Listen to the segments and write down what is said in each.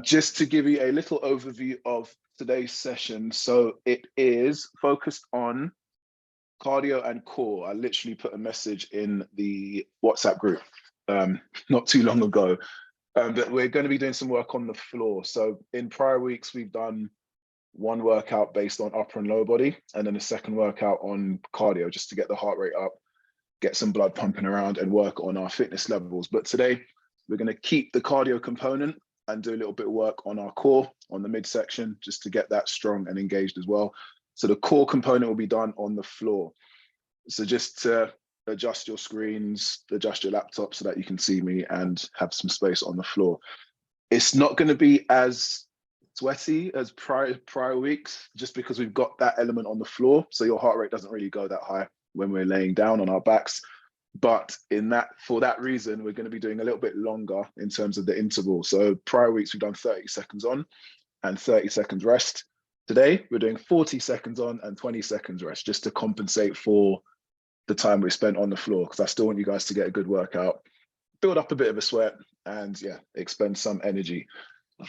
Just to give you a little overview of today's session. So it is focused on cardio and core. I literally put a message in the WhatsApp group not too long ago, but we're going to be doing some work on the floor. So in prior weeks, we've done one workout based on upper and lower body, and then a second workout on cardio, just to get the heart rate up, get some blood pumping around and work on our fitness levels. But today we're going to keep the cardio component and do a little bit of work on our core, on the midsection, just to get that strong and engaged as well. So the core component will be done on the floor. So just to adjust your screens, adjust your laptop so that you can see me and have some space on the floor. It's not going to be as sweaty as prior weeks, just because we've got that element on the floor. So your heart rate doesn't really go that high when we're laying down on our backs. But for that reason, we're going to be doing a little bit longer in terms of the interval. So prior weeks, we've done 30 seconds on and 30 seconds rest. Today, we're doing 40 seconds on and 20 seconds rest, just to compensate for the time we spent on the floor, because I still want you guys to get a good workout, build up a bit of a sweat, and yeah, expend some energy.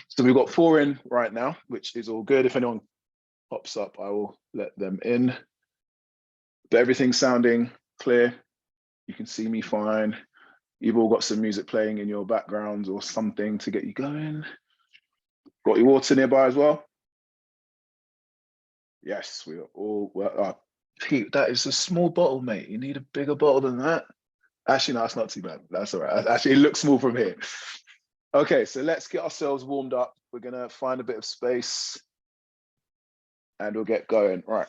So we've got 4 in right now, which is all good. If anyone pops up, I will let them in. But everything's sounding clear. You can see me fine. You've all got some music playing in your backgrounds or something to get you going. Got your water nearby as well? Yes, we are all well. Pete, that is a small bottle, mate. You need a bigger bottle than that. Actually, no, it's not too bad. That's all right. Actually, it looks small from here. Okay, so let's get ourselves warmed up. We're gonna find a bit of space and we'll get going. Right.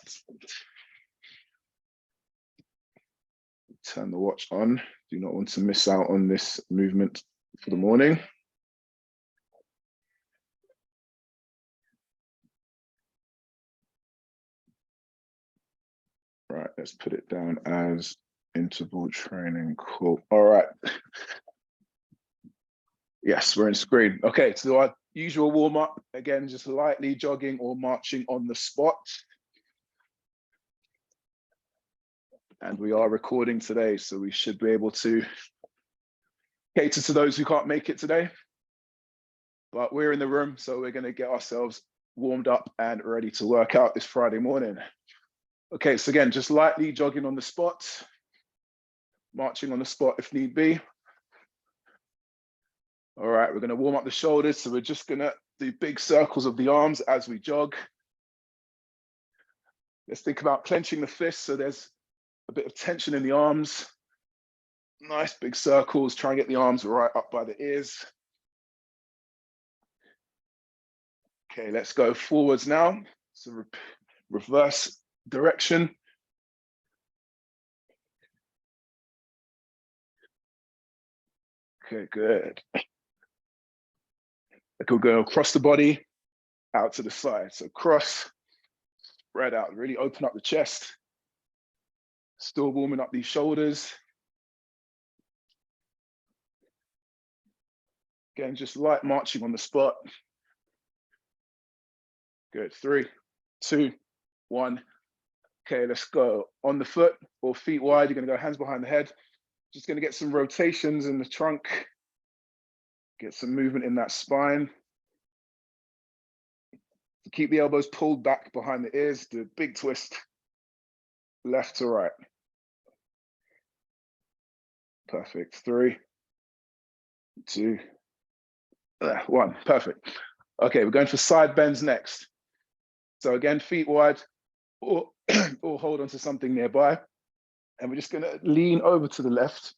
Turn the watch on. Do not want to miss out on this movement for the morning. Right, let's put it down as interval training. Cool. All right. Yes, we're in screen. Okay, so our usual warm up, again, just lightly jogging or marching on the spot. And we are recording today, so we should be able to cater to those who can't make it today. But we're in the room, so we're going to get ourselves warmed up and ready to work out this Friday morning. Okay, so again, just lightly jogging on the spot, marching on the spot if need be. All right, we're going to warm up the shoulders, so we're just going to do big circles of the arms as we jog. Let's think about clenching the fists, so there's a bit of tension in the arms. Nice big circles, try and get the arms right up by the ears. Okay, let's go forwards now. So reverse direction. Okay, good. We'll go across the body, out to the side. So cross, spread out, really open up the chest. Still warming up these shoulders. Again, just light marching on the spot. Good, 3, 2, 1. Okay, let's go. On the foot or feet wide, you're gonna go hands behind the head. Just gonna get some rotations in the trunk. Get some movement in that spine. Keep the elbows pulled back behind the ears. Do a big twist, left to right. Perfect, 3, 2, 1, perfect. Okay, we're going for side bends next. So again, feet wide, or hold onto something nearby. And we're just gonna lean over to the left.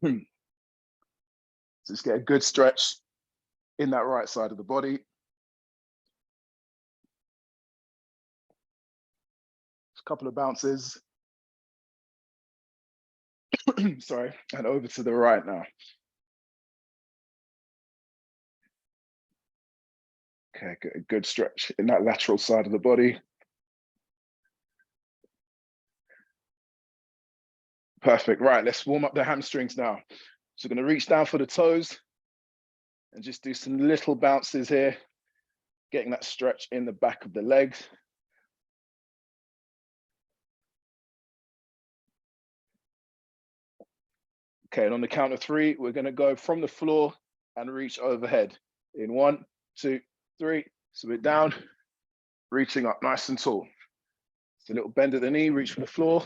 So just get a good stretch in that right side of the body. Just a couple of bounces. Sorry, and over to the right now. Okay, good stretch in that lateral side of the body. Perfect, right, let's warm up the hamstrings now. So we're gonna reach down for the toes and just do some little bounces here, getting that stretch in the back of the legs. Okay, and on the count of 3, we're gonna go from the floor and reach overhead. In 1, 2, 3, so we're down, reaching up nice and tall. It's a little bend at the knee, reach for the floor,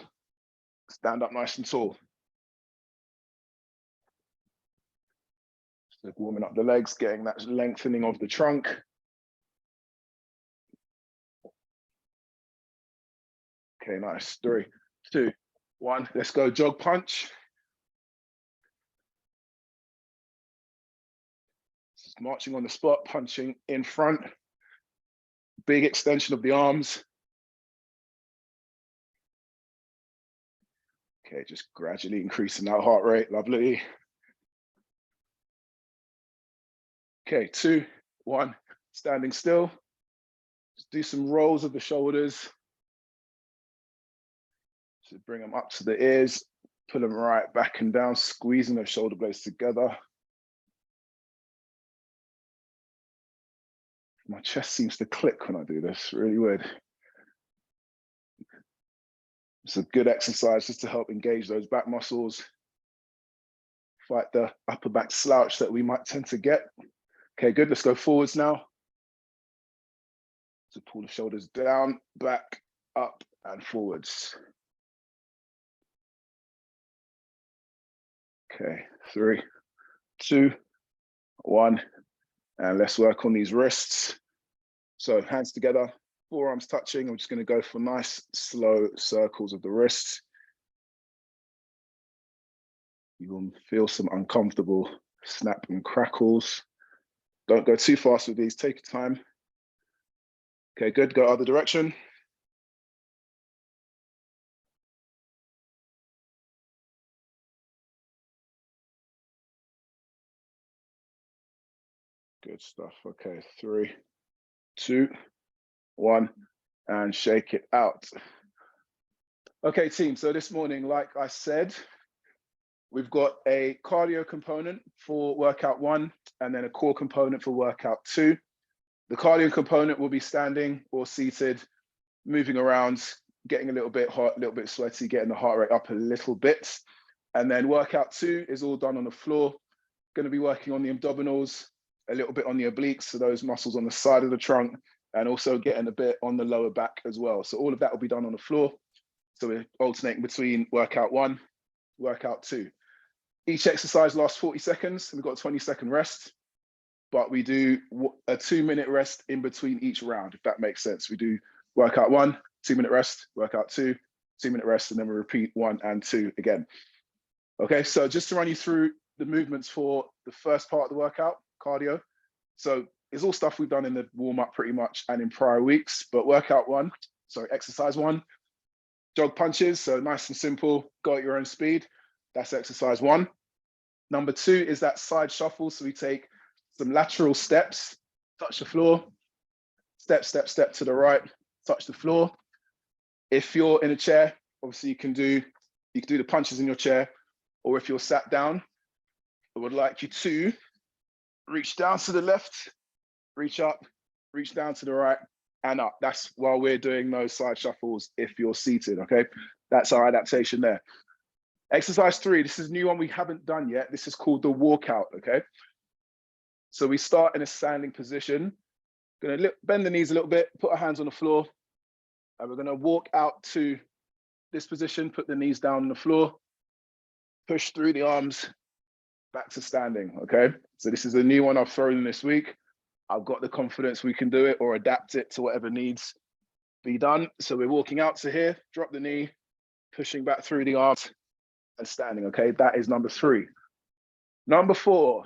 stand up nice and tall. So warming up the legs, getting that lengthening of the trunk. Okay, nice. 3, 2, 1. Let's go jog punch. Just marching on the spot, punching in front. Big extension of the arms. Okay, just gradually increasing that heart rate. Lovely. Okay, 2, 1. Standing still. Just do some rolls of the shoulders. So bring them up to the ears, pull them right back and down, squeezing those shoulder blades together. My chest seems to click when I do this, really weird. It's a good exercise just to help engage those back muscles, fight the upper back slouch that we might tend to get. Okay, good, let's go forwards now. So pull the shoulders down, back, up, and forwards. Okay, 3, 2, 1, and let's work on these wrists. So hands together, forearms touching. I'm just going to go for nice, slow circles of the wrists. You will feel some uncomfortable snap and crackles. Don't go too fast with these, take your time. Okay, good, go other direction. Good stuff. Okay, 3, 2, 1, and shake it out. Okay, team, so this morning, like I said, we've got a cardio component for workout 1 and then a core component for workout 2. The cardio component will be standing or seated, moving around, getting a little bit hot, a little bit sweaty, getting the heart rate up a little bit. And then workout 2 is all done on the floor. Going to be working on the abdominals, a little bit on the obliques, so those muscles on the side of the trunk, and also getting a bit on the lower back as well. So all of that will be done on the floor. So we're alternating between workout 1, workout 2. Each exercise lasts 40 seconds. And we've got a 20-second rest, but we do a 2-minute rest in between each round, if that makes sense. We do workout 1, 2-minute rest, workout 2, 2-minute rest, and then we repeat 1 and 2 again. Okay, so just to run you through the movements for the first part of the workout, cardio. So it's all stuff we've done in the warm-up pretty much and in prior weeks, but exercise 1, jog punches, so nice and simple, go at your own speed. That's exercise 1. Number 2 is that side shuffle. So we take some lateral steps, touch the floor, step, step, step to the right, touch the floor. If you're in a chair, obviously you can do the punches in your chair, or if you're sat down, I would like you to reach down to the left, reach up, reach down to the right, and up. That's while we're doing those side shuffles if you're seated, okay? That's our adaptation there. Exercise 3, this is a new one we haven't done yet. This is called the walkout, okay? So we start in a standing position. Gonna bend the knees a little bit, put our hands on the floor, and we're gonna walk out to this position, put the knees down on the floor, push through the arms, back to standing, okay? So this is a new one I've thrown in this week. I've got the confidence we can do it or adapt it to whatever needs be done. So we're walking out to here, drop the knee, pushing back through the arms and standing, okay? That is number 3. Number 4,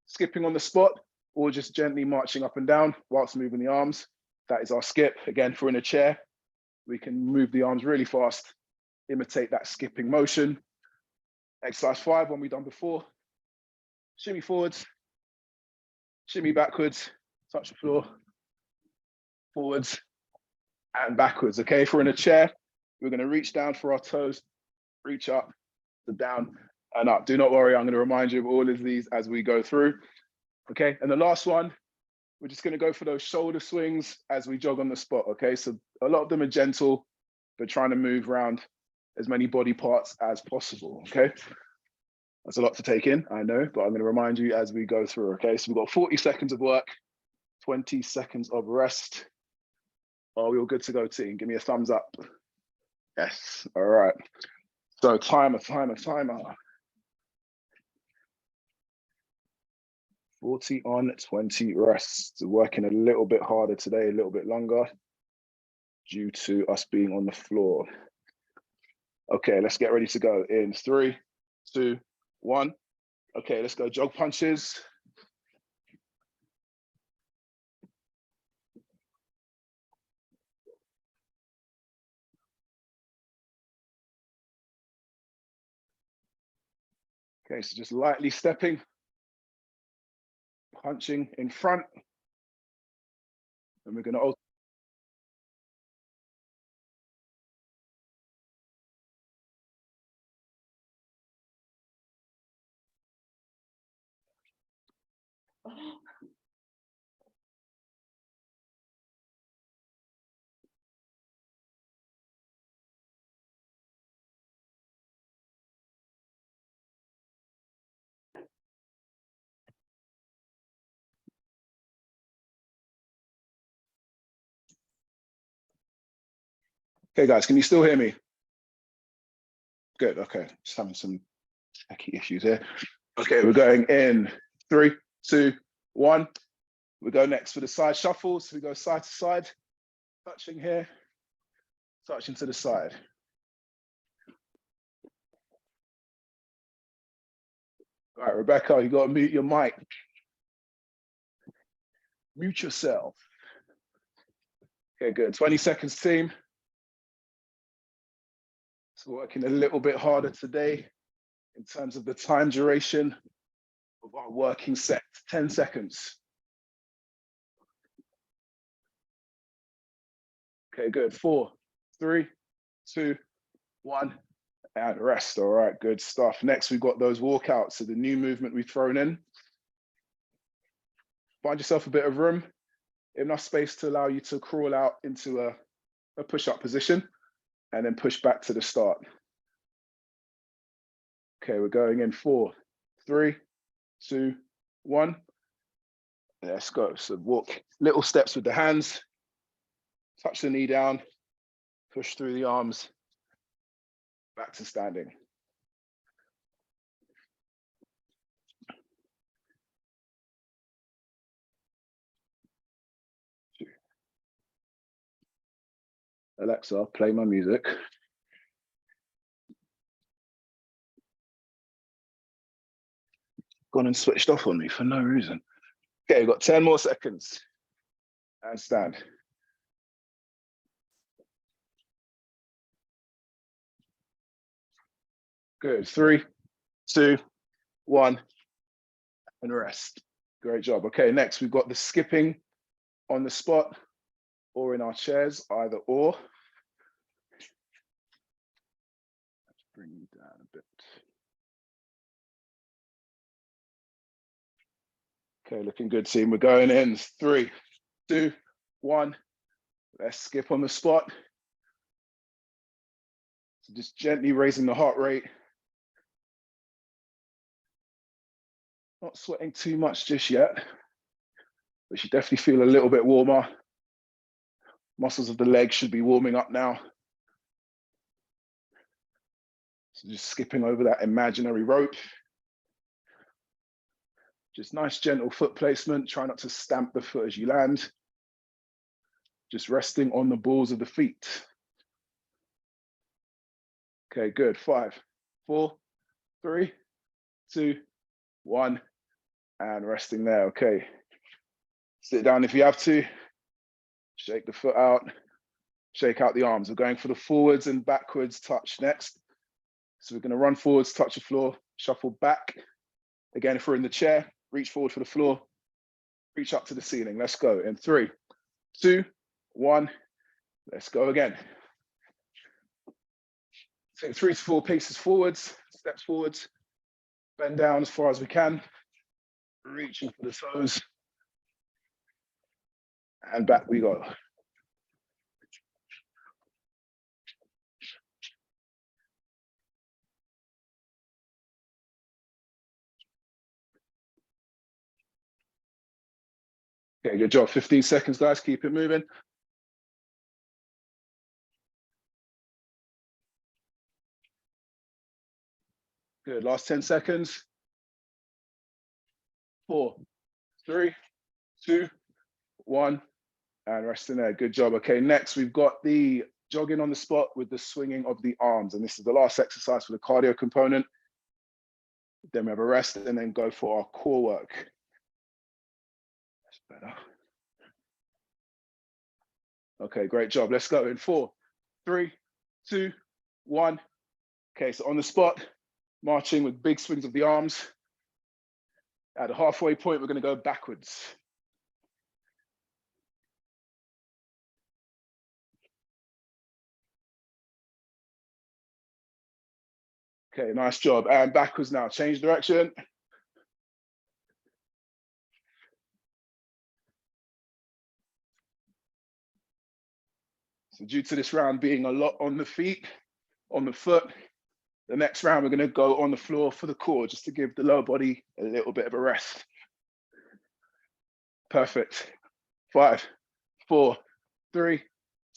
skipping on the spot or just gently marching up and down whilst moving the arms. That is our skip. Again, if we're in a chair, we can move the arms really fast, imitate that skipping motion. Exercise 5, one we've done before. Shimmy forwards, shimmy backwards, touch the floor, forwards and backwards, okay? If we're in a chair, we're gonna reach down for our toes, reach up, down and up. Do not worry, I'm gonna remind you of all of these as we go through, okay? And the last one, we're just gonna go for those shoulder swings as we jog on the spot, okay? So a lot of them are gentle, but trying to move around as many body parts as possible, okay? That's a lot to take in, I know, but I'm going to remind you as we go through, okay? So we've got 40 seconds of work, 20 seconds of rest. Are we all good to go, team? Give me a thumbs up. Yes, all right. So timer. 40 on, 20 rest. Working a little bit harder today, a little bit longer due to us being on the floor. Okay, let's get ready to go in 3, 2, 1. Okay, let's go jog punches. Okay, so just lightly stepping, punching in front. And we're going to okay, guys, can you still hear me? Good, okay. Just having some techie issues here. Okay, we're going in 3, 2, 1. We go next for the side shuffles. We go side to side, touching here, touching to the side. All right, Rebecca, you got to mute your mic. Mute yourself. Okay, good. 20 seconds, team. So working a little bit harder today in terms of the time duration of our working set. 10 seconds. Okay, good. 4, 3, 2, 1, and rest. All right, good stuff. Next, we've got those walkouts. So the new movement we've thrown in. Find yourself a bit of room, enough space to allow you to crawl out into a push-up position and then push back to the start. Okay, we're going in 4, 3, 2, 1. Let's go. So walk little steps with the hands, touch the knee down, push through the arms, back to standing. Alexa, play my music. Gone and switched off on me for no reason. Okay, we've got 10 more seconds. And stand. Good. 3, 2, 1, and rest. Great job. Okay, next we've got the skipping on the spot or in our chairs, either or. Let's bring you down a bit. Okay, looking good, team. We're going in 3, 2, 1. Let's skip on the spot. So just gently raising the heart rate. Not sweating too much just yet, but you definitely feel a little bit warmer. Muscles of the legs should be warming up now. So just skipping over that imaginary rope. Just nice gentle foot placement. Try not to stamp the foot as you land. Just resting on the balls of the feet. Okay, good. 5, 4, 3, 2, 1, and resting there. Okay. Sit down if you have to. Shake the foot out. Shake out the arms. We're going for the forwards and backwards touch next. So we're going to run forwards, touch the floor, shuffle back. Again, if we're in the chair, reach forward for the floor, reach up to the ceiling. Let's go in 3, 2, 1. Let's go again. Take 3 to 4 paces forwards, steps forwards, bend down as far as we can, reaching for the toes, and back we go. Okay, good job. 15 seconds, guys. Keep it moving. Good. Last 10 seconds. 4, 3, 2, 1. And rest in there. Good job. Okay, next we've got the jogging on the spot with the swinging of the arms. And this is the last exercise for the cardio component. Then we have a rest and then go for our core work. That's better. Okay, great job. Let's go in 4, 3, 2, 1. Okay, so on the spot, marching with big swings of the arms. At the halfway point, we're going to go backwards. Okay, nice job. And backwards now. Change direction. So due to this round being a lot on the feet, on the foot, the next round we're going to go on the floor for the core, just to give the lower body a little bit of a rest. Perfect. 5, 4, 3,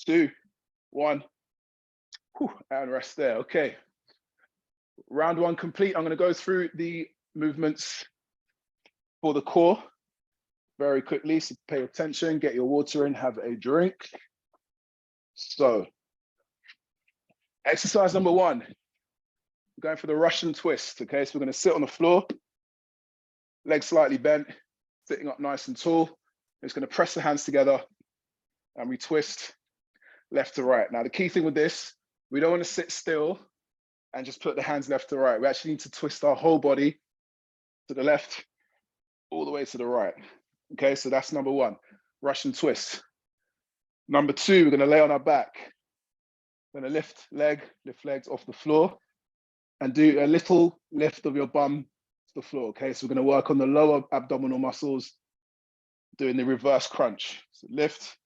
2, 1. Whew, and rest there. Okay. Round 1 complete. I'm going to go through the movements for the core very quickly. So pay attention, get your water in, have a drink. So, exercise number 1. We're going for the Russian twist. Okay, so we're going to sit on the floor, legs slightly bent, sitting up nice and tall. We're just going to press the hands together and we twist left to right. Now, the key thing with this, we don't want to sit still and just put the hands left to right. We actually need to twist our whole body to the left, all the way to the right. Okay, so that's number 1, Russian twist. Number 2, we're going to lay on our back. We're going to lift legs off the floor and do a little lift of your bum to the floor. Okay, so we're going to work on the lower abdominal muscles, doing the reverse crunch. So lift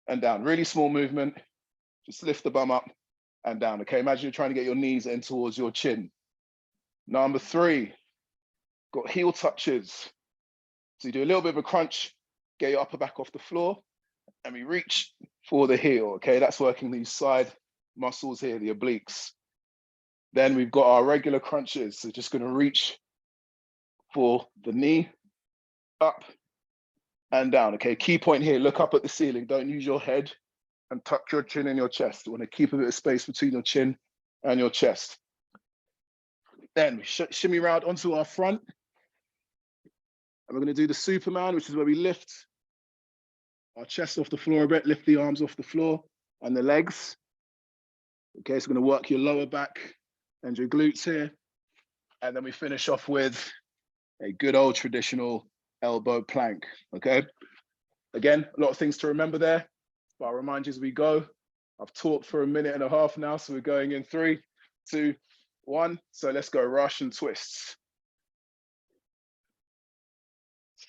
and down, really small movement. Just lift the bum up and down. Okay, imagine you're trying to get your knees in towards your chin. Number 3, got heel touches. So you do a little bit of a crunch, get your upper back off the floor, and we reach for the heel. Okay, that's working these side muscles here, the obliques. Then we've got our regular crunches. So just going to reach for the knee, up and down. Okay, key point here, look up at the ceiling. Don't use your head and tuck your chin in your chest. You want to keep a bit of space between your chin and your chest. Then we shimmy round onto our front. And we're going to do the Superman, which is where we lift our chest off the floor a bit, lift the arms off the floor and the legs. Okay, so we're going to work your lower back and your glutes here. And then we finish off with a good old traditional elbow plank. Okay, again, a lot of things to remember there, but I'll remind you as we go. I've talked for a minute and a half now, so we're going in 3, 2, 1. So let's go Russian twists.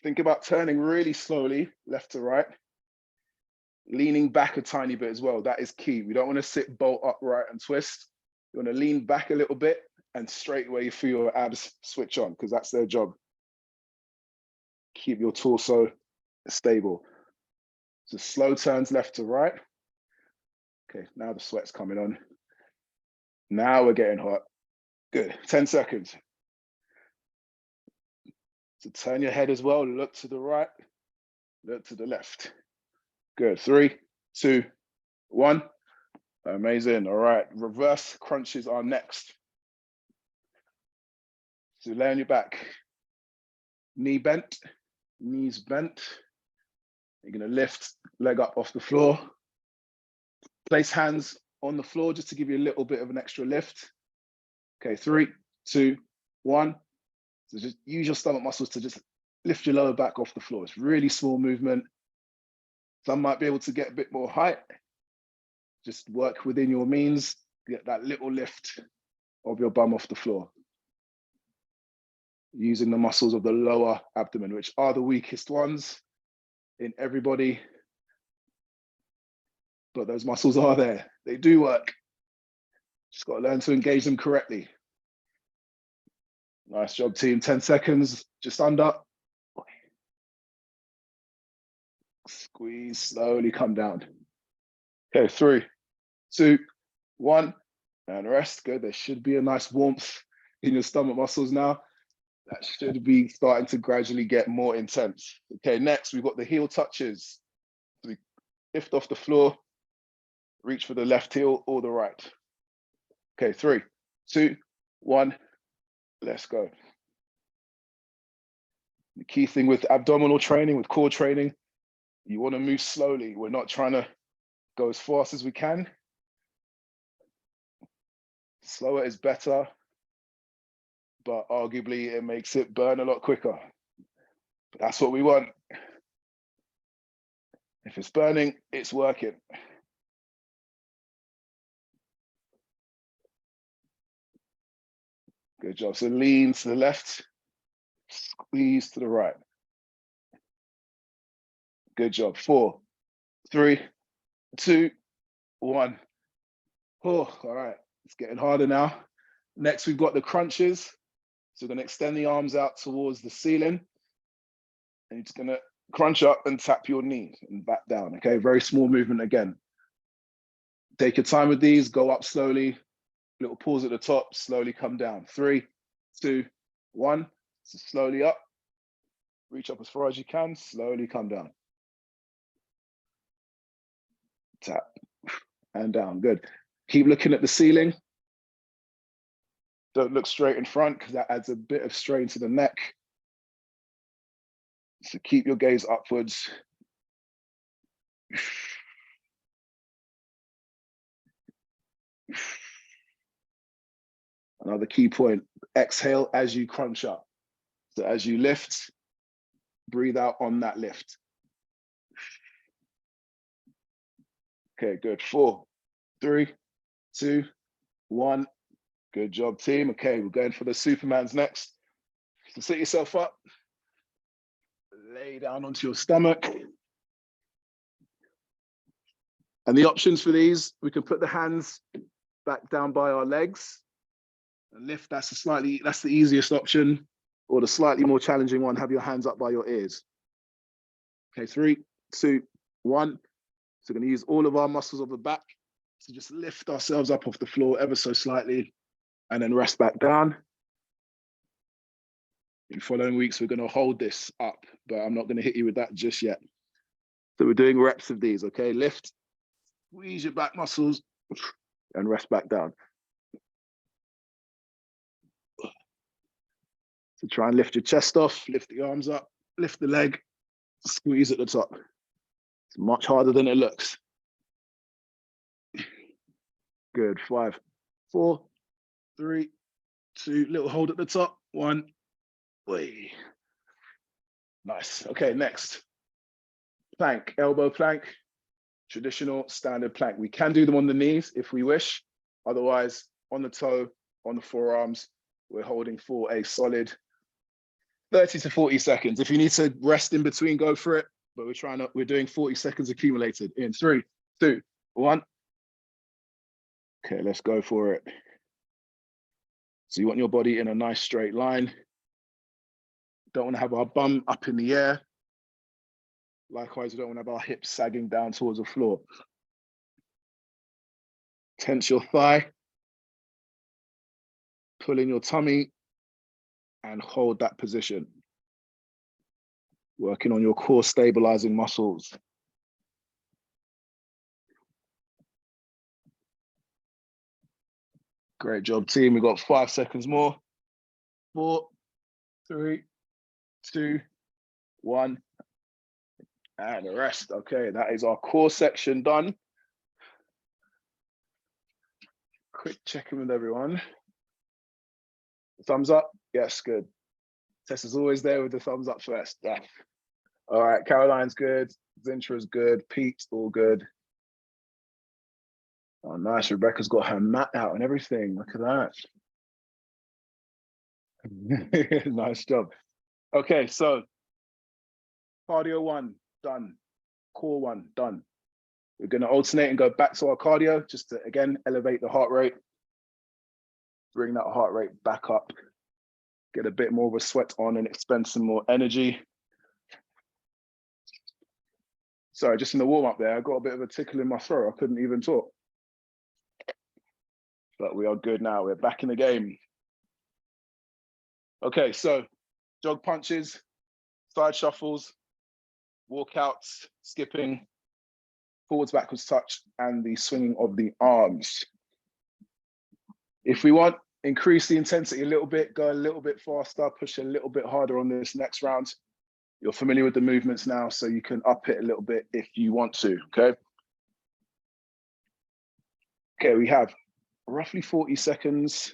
Think about turning really slowly, left to right, leaning back a tiny bit as well. That is key. We don't want to sit bolt upright and twist. You want to lean back a little bit and straight away you feel your abs switch on, because that's their job. Keep your torso stable. So slow turns left to right. Okay, now the sweat's coming on. Now we're getting hot. Good, 10 seconds. So turn your head as well, look to the right, look to the left. Good, 3, 2, 1. Amazing, all right. Reverse crunches are next. So lay on your back, knee bent, knees bent. You're gonna lift leg up off the floor. Place hands on the floor just to give you a little bit of an extra lift. Okay, 3, 2, 1. So just use your stomach muscles to just lift your lower back off the floor. It's really small movement. Some might be able to get a bit more height. Just work within your means, get that little lift of your bum off the floor. Using the muscles of the lower abdomen, which are the weakest ones in everybody. But those muscles are there. They do work. Just got to learn to engage them correctly. Nice job, team. 10 seconds, just under. Squeeze, slowly come down. Okay, 3, 2, 1, and rest. Good. There should be a nice warmth in your stomach muscles now. That should be starting to gradually get more intense. Okay, next we've got the heel touches. So we lift off the floor, reach for the left heel or the right. Okay, 3, 2, 1, let's go. The key thing with abdominal training, with core training, you want to move slowly. We're not trying to go as fast as we can. Slower is better, but arguably it makes it burn a lot quicker. But that's what we want. If it's burning, it's working. Good job. So lean to the left, squeeze to the right. Good job. 4, 3, 2, 1. Oh, all right. It's getting harder now. Next, we've got the crunches. So we're going to extend the arms out towards the ceiling. And you're just going to crunch up and tap your knee and back down. Okay, very small movement again. Take your time with these. Go up slowly. Little pause at the top. Slowly come down. 3, 2, 1. So slowly up. Reach up as far as you can. Slowly come down. Tap and down. Good. Keep looking at the ceiling. Don't look straight in front because that adds a bit of strain to the neck. So keep your gaze upwards. Another key point, exhale as you crunch up. So as you lift, breathe out on that lift. Okay, good. 4, 3, 2, 1. Good job, team. Okay, we're going for the Supermans next. So sit yourself up. Lay down onto your stomach. And the options for these, we can put the hands back down by our legs and lift. That's the easiest option. Or the slightly more challenging one, have your hands up by your ears. Okay, 3, 2, 1. So we're going to use all of our muscles of the back to just lift ourselves up off the floor ever so slightly and then rest back down. In following weeks, we're going to hold this up, but I'm not going to hit you with that just yet. So we're doing reps of these, okay? Lift, squeeze your back muscles and rest back down. So try and lift your chest off, lift the arms up, lift the leg, squeeze at the top. It's much harder than it looks. Good. 5, 4, 3, 2, little hold at the top. 1. Way. Nice. Okay, next. Plank, elbow plank, traditional standard plank. We can do them on the knees if we wish. Otherwise, on the toe, on the forearms, we're holding for a solid 30 to 40 seconds. If you need to rest in between, go for it. But we're doing 40 seconds accumulated in 3, 2, 1. Okay, let's go for it. So you want your body in a nice straight line. Don't want to have our bum up in the air. Likewise, we don't want to have our hips sagging down towards the floor. Tense your thigh. Pull in your tummy and hold that position. Working on your core stabilizing muscles. Great job, team. We've got 5 seconds more. 4, 3, 2, 1. And the rest. Okay, that is our core section done. Quick check-in with everyone. Thumbs up? Yes, good. Tess is always there with the thumbs up first. Yeah. All right, Caroline's good. Zintra's good. Pete's all good. Oh, nice. Rebecca's got her mat out and everything. Look at that. Nice job. Okay, so cardio 1, done. Core 1, done. We're going to alternate and go back to our cardio just to, again, elevate the heart rate. Bring that heart rate back up. Get a bit more of a sweat on and expend some more energy. Sorry, just in the warm up there, I got a bit of a tickle in my throat. I couldn't even talk. But we are good now. We're back in the game. Okay, so jog punches, side shuffles, walkouts, skipping, forwards, backwards touch, and the swinging of the arms. If we want, increase the intensity a little bit, go a little bit faster, push a little bit harder on this next round. You're familiar with the movements now, so you can up it a little bit if you want to, okay? Okay, we have roughly 40 seconds,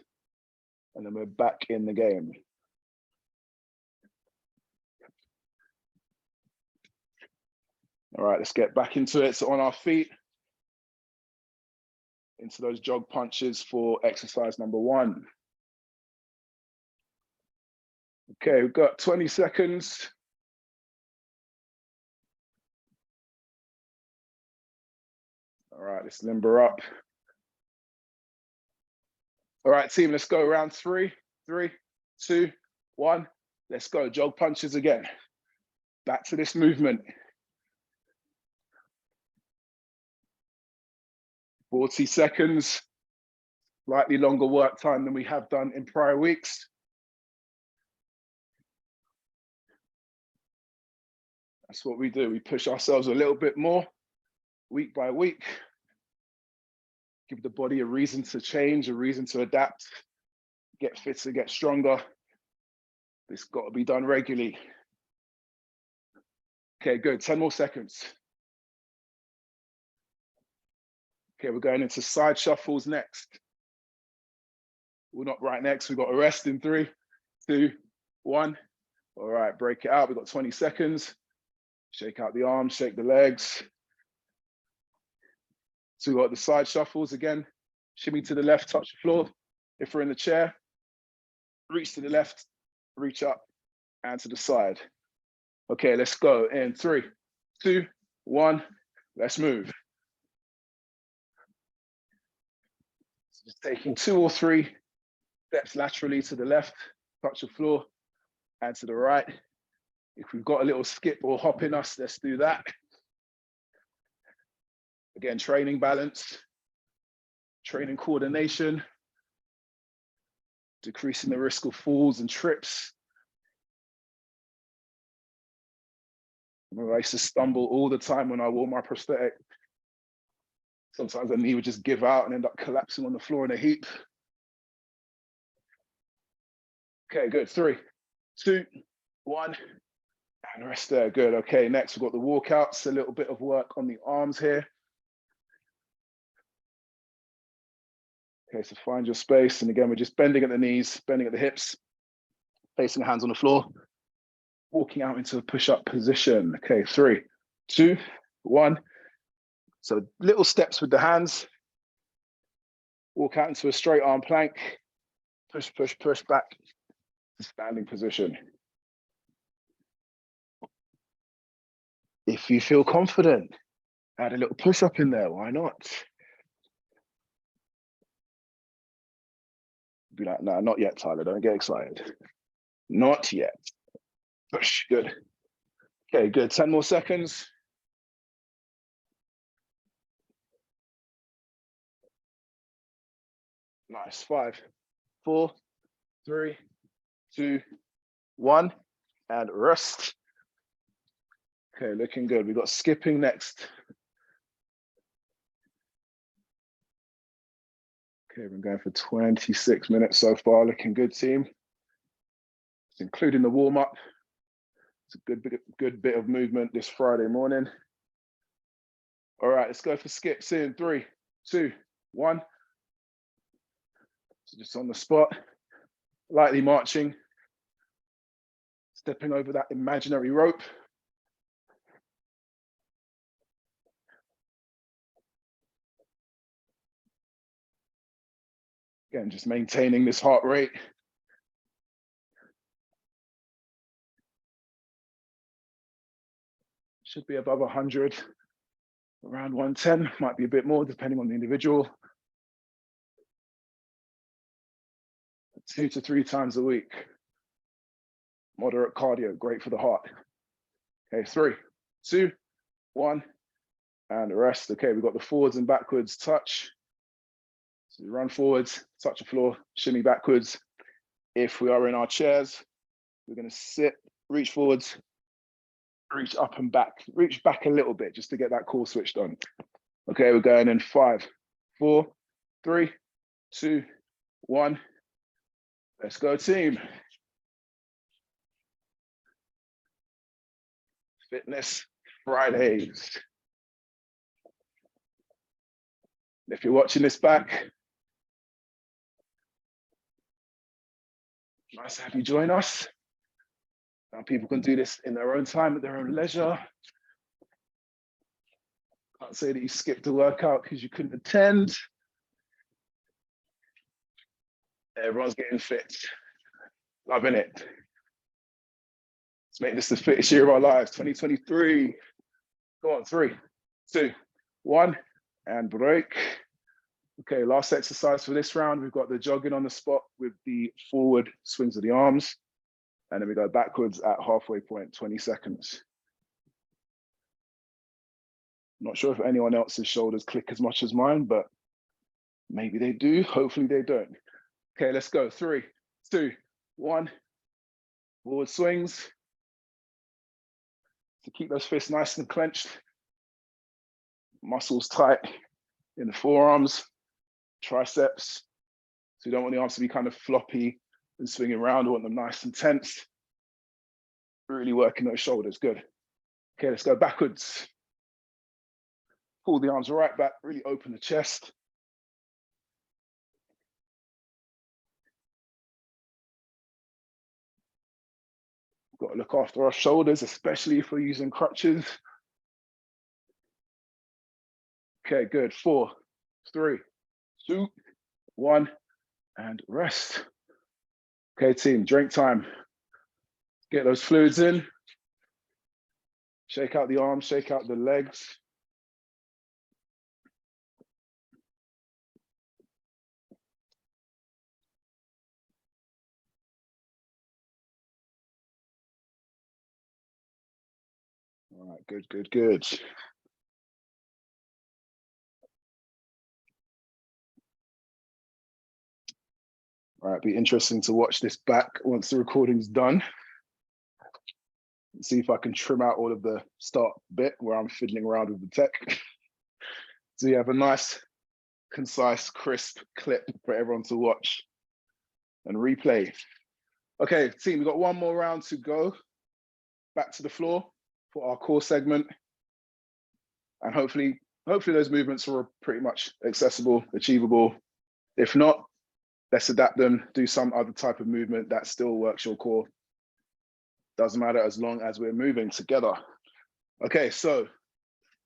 and then we're back in the game. All right, let's get back into it. So on our feet, into those jog punches for exercise number 1. Okay, we've got 20 seconds. All right, let's limber up. All right, team, let's go. Round 3, 3, 2, 1. Let's go. Jog punches again. Back to this movement. 40 seconds. Slightly longer work time than we have done in prior weeks. That's what we do. We push ourselves a little bit more week by week. Give the body a reason to change, a reason to adapt, get fitter, get stronger. It's got to be done regularly. Okay, good. 10 more seconds. Okay, we're going into side shuffles next. We're not right next. We've got a rest in 3, 2, 1. All right, break it out. We've got 20 seconds. Shake out the arms, shake the legs. So we've got the side shuffles again. Shimmy to the left, touch the floor. If we're in the chair, reach to the left, reach up, and to the side. Okay, let's go in 3, 2, 1. Let's move. So just taking 2 or 3 steps laterally to the left, touch the floor, and to the right. If we've got a little skip or hop in us, let's do that. Again, training balance, training coordination, decreasing the risk of falls and trips. I used to stumble all the time when I wore my prosthetic. Sometimes the knee would just give out and end up collapsing on the floor in a heap. Okay, good. 3, 2, 1, and rest there. Good. Okay, next we've got the walkouts, a little bit of work on the arms here. Okay, so find your space. And again, we're just bending at the knees, bending at the hips, placing hands on the floor, walking out into a push-up position. Okay, 3, 2, 1. So little steps with the hands. Walk out into a straight arm plank. Push, push, push back to standing position. If you feel confident, add a little push-up in there. Why not? Be like, no, not yet, Tyler. Don't get excited. Not yet. Push. Good. Okay, good. 10 more seconds. Nice. 5, 4, 3, 2, 1, and rest. Okay, looking good. We've got skipping next. Okay, we're going for 26 minutes so far. Looking good, team. It's including the warm-up. It's a good bit of movement this Friday morning. All right, let's go for skips in 3, 2, 1. So just on the spot, lightly marching, stepping over that imaginary rope. Again, just maintaining this heart rate. Should be above 100, around 110, might be a bit more depending on the individual. 2 to 3 times a week. Moderate cardio, great for the heart. Okay, 3, 2, 1, and rest. Okay, we've got the forwards and backwards touch. So run forwards, touch the floor, shimmy backwards. If we are in our chairs, we're going to sit, reach forwards, reach up and back, reach back a little bit just to get that core switched on. Okay, we're going in 5, 4, 3, 2, 1. Let's go, team. Fitness Fridays. If you're watching this back, nice to have you join us. Now people can do this in their own time, at their own leisure. Can't say that you skipped a workout because you couldn't attend. Everyone's getting fit. Loving it. Let's make this the fittest year of our lives, 2023. Go on, 3, 2, 1, and break. Okay, last exercise for this round. We've got the jogging on the spot with the forward swings of the arms. And then we go backwards at halfway point, 20 seconds. Not sure if anyone else's shoulders click as much as mine, but maybe they do. Hopefully they don't. Okay, let's go. 3, 2, 1. Forward swings. To keep those fists nice and clenched. Muscles tight in the forearms, triceps. So you don't want the arms to be kind of floppy and swinging around. You want them nice and tense. Really working those shoulders, good. Okay, let's go backwards. Pull the arms right back, really open the chest. Got to look after our shoulders, especially if we're using crutches. Okay, good. 4, 3, 2, 1, and rest. Okay, team, drink time. Get those fluids in. Shake out the arms, shake out the legs. All right, good, good, good. All right, be interesting to watch this back once the recording's done. See if I can trim out all of the start bit where I'm fiddling around with the tech. So you have a nice, concise, crisp clip for everyone to watch and replay. Okay, team, we've got one more round to go. Back to the floor for our core segment. And hopefully those movements are pretty much accessible, achievable. If not, let's adapt them, do some other type of movement that still works your core. Doesn't matter as long as we're moving together. Okay, so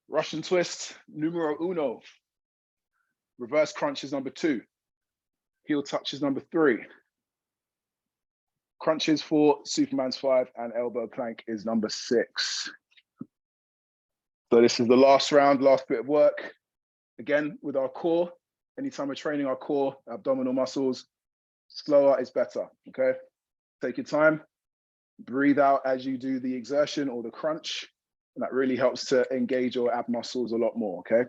Russian twist, numero 1. Reverse crunch is number 2. Heel touch is number 3. Crunches 4, Superman's 5, and elbow plank is number 6. So this is the last round, last bit of work. Again, with our core, anytime we're training our core, abdominal muscles, slower is better, okay? Take your time, breathe out as you do the exertion or the crunch, and that really helps to engage your ab muscles a lot more, okay?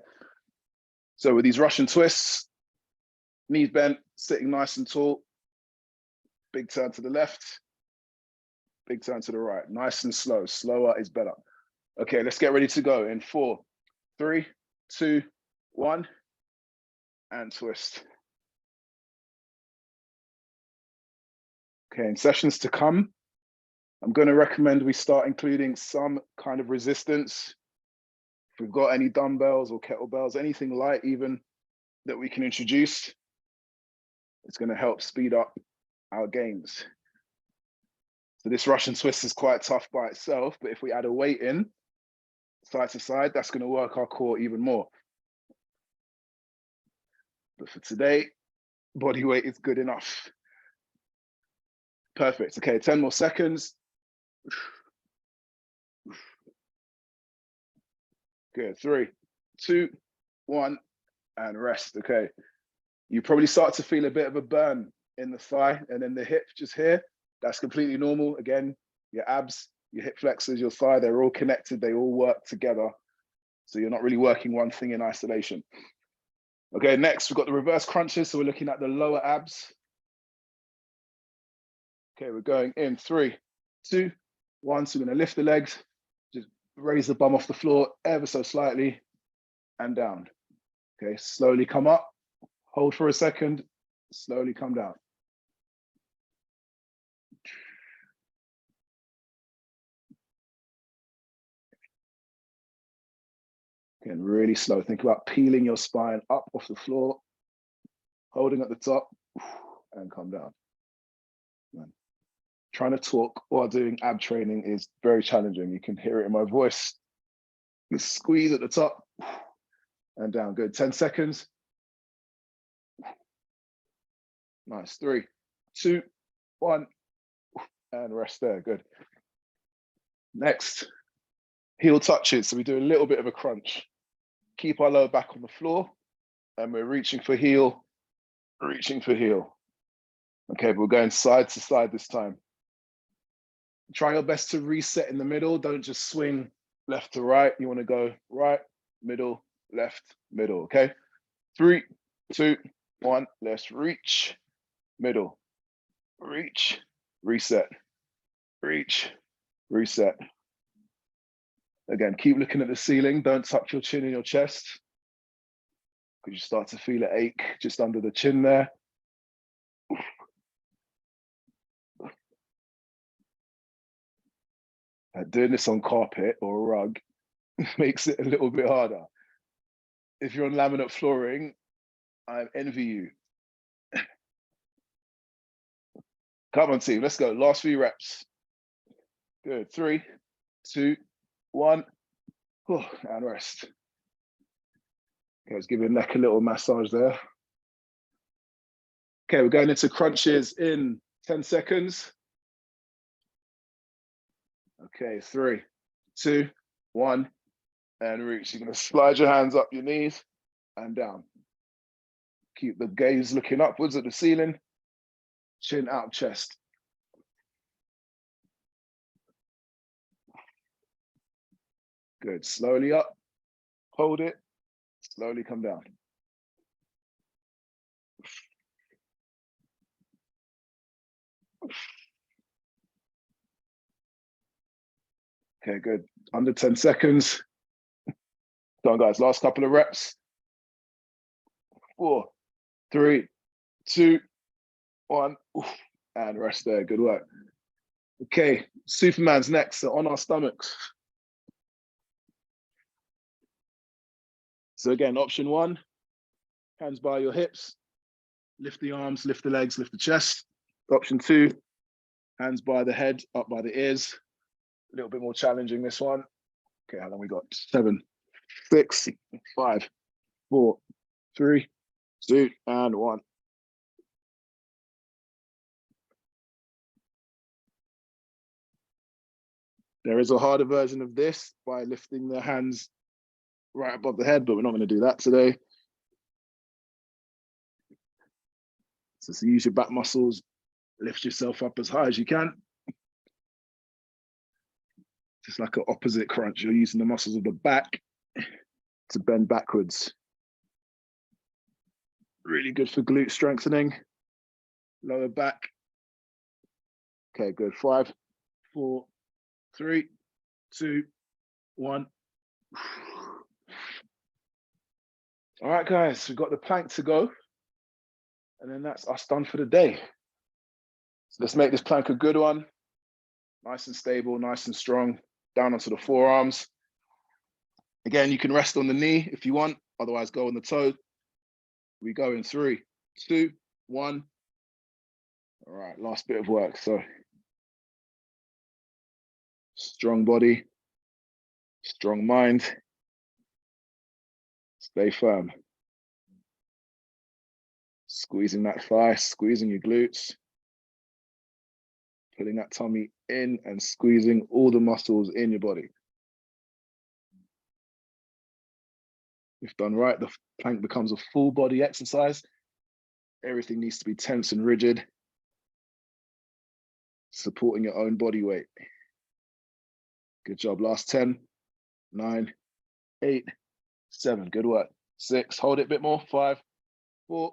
So with these Russian twists, knees bent, sitting nice and tall, big turn to the left, big turn to the right, nice and slow, slower is better. Okay, let's get ready to go in 4, 3, 2, 1, and twist. Okay, in sessions to come, I'm going to recommend we start including some kind of resistance. If we've got any dumbbells or kettlebells, anything light even that we can introduce, it's going to help speed up our gains. So this Russian twist is quite tough by itself, but if we add a weight in, side to side, that's going to work our core even more. But for today, body weight is good enough. Perfect. Okay, 10 more seconds. Good. 3, 2, 1, and rest. Okay. You probably start to feel a bit of a burn in the thigh and then the hip just here. That's completely normal. Again, your abs, your hip flexors, your thigh, they're all connected. They all work together. So you're not really working one thing in isolation. Okay, next we've got the reverse crunches. So we're looking at the lower abs. Okay, we're going in 3, 2, 1. So we're gonna lift the legs, just raise the bum off the floor ever so slightly and down. Okay, slowly come up, hold for a second, slowly come down. Again, really slow. Think about peeling your spine up off the floor, holding at the top, and come down. Trying to talk while doing ab training is very challenging. You can hear it in my voice. Squeeze at the top and down. Good. 10 seconds. Nice. 3, 2, 1, and rest there. Good. Next, heel touches. So we do a little bit of a crunch. Keep our lower back on the floor, and we're reaching for heel, reaching for heel. Okay, but we're going side to side this time. Try your best to reset in the middle. Don't just swing left to right. You want to go right, middle, left, middle. Okay. 3, 2, 1. Let's reach, middle, reach, reset, reach, reset. Again, keep looking at the ceiling. Don't tuck your chin in your chest because you start to feel it ache just under the chin there. Doing this on carpet or a rug makes it a little bit harder. If you're on laminate flooring, I envy you. Come on, team, let's go. Last few reps. Good. 3, 2, 1. Oh, and rest. Okay, let's give your neck a little massage there. Okay, we're going into crunches in 10 seconds. Okay, 3, 2, 1, and reach. You're going to slide your hands up your knees and down. Keep the gaze looking upwards at the ceiling. Chin out, chest. Good. Slowly up. Hold it. Slowly come down. Okay, good. Under 10 seconds. Come on, guys. Last couple of reps. 4, 3, 2, 1. And rest there. Good work. Okay, Superman's next. So on our stomachs. So again, option 1, hands by your hips. Lift the arms, lift the legs, lift the chest. Option 2, hands by the head, up by the ears. A little bit more challenging, this one. Okay, how long we got? 7, 6, 5, 4, 3, 2, and 1. There is a harder version of this by lifting the hands right above the head, but we're not going to do that today. So use your back muscles, lift yourself up as high as you can. Just like an opposite crunch, you're using the muscles of the back to bend backwards. Really good for glute strengthening. Lower back. Okay, good. 5, 4, 3, 2, 1. All right, guys, we've got the plank to go. And then that's us done for the day. So let's make this plank a good one. Nice and stable, nice and strong. Down onto the forearms. Again, you can rest on the knee if you want, otherwise go on the toe. We go in 3, 2, 1. All right, last bit of work. So strong body, strong mind. Stay firm. Squeezing that thigh, squeezing your glutes. Pulling that tummy in and squeezing all the muscles in your body. If done right, the plank becomes a full body exercise. Everything needs to be tense and rigid, supporting your own body weight. Good job. Last 10, 9, 8, 7. Good work. 6. Hold it a bit more. 5, 4,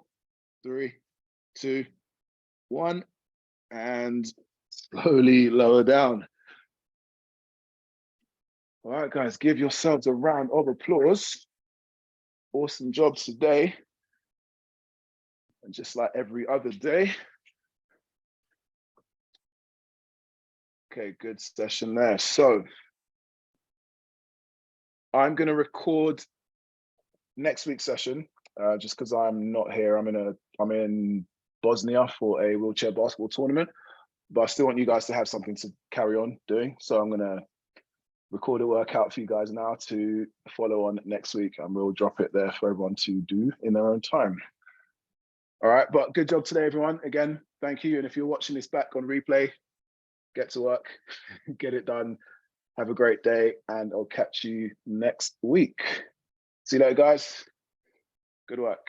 3, 2, 1. And slowly lower down. All right, guys, give yourselves a round of applause. Awesome job today. And just like every other day. Okay, good session there. So I'm going to record next week's session just because I'm not here. I'm in Bosnia for a wheelchair basketball tournament, but I still want you guys to have something to carry on doing. So I'm going to record a workout for you guys now to follow on next week, and we'll drop it there for everyone to do in their own time. All right, but good job today, everyone. Again, thank you. And if you're watching this back on replay, get to work, get it done. Have a great day, and I'll catch you next week. See you later, guys. Good work.